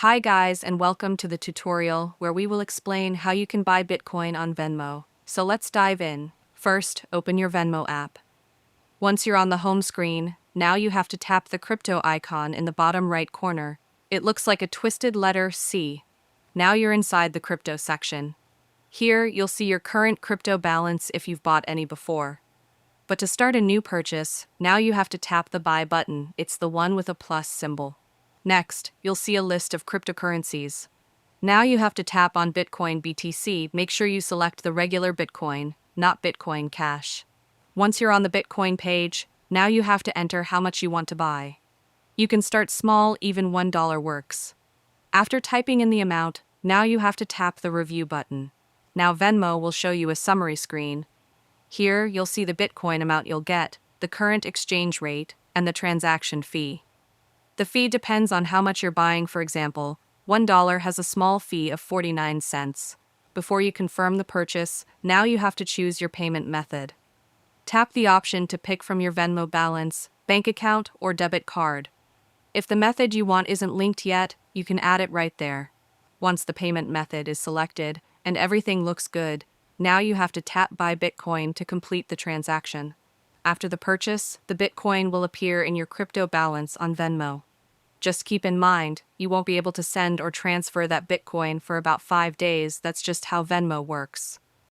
Hi guys, and welcome to the tutorial where we will explain how you can buy Bitcoin on Venmo. So let's dive in. First, open your Venmo app. Once you're on the home screen, now you have to tap the crypto icon in the bottom right corner. It looks like a twisted letter C. Now you're inside the crypto section. Here, you'll see your current crypto balance if you've bought any before. But to start a new purchase, now you have to tap the buy button. It's the one with a plus symbol. Next, you'll see a list of cryptocurrencies. Now you have to tap on Bitcoin BTC. Make sure you select the regular Bitcoin, not Bitcoin Cash. Once you're on the Bitcoin page, now you have to enter how much you want to buy. You can start small, even $1 works. After typing in the amount, now you have to tap the review button. Now Venmo will show you a summary screen. Here, you'll see the Bitcoin amount you'll get, the current exchange rate, and the transaction fee. The fee depends on how much you're buying. For example, $1 has a small fee of 49 cents. Before you confirm the purchase, now you have to choose your payment method. Tap the option to pick from your Venmo balance, bank account, or debit card. If the method you want isn't linked yet, you can add it right there. Once the payment method is selected and everything looks good, now you have to tap Buy Bitcoin to complete the transaction. After the purchase, the Bitcoin will appear in your crypto balance on Venmo. Just keep in mind, you won't be able to send or transfer that Bitcoin for about 5 days. That's just how Venmo works.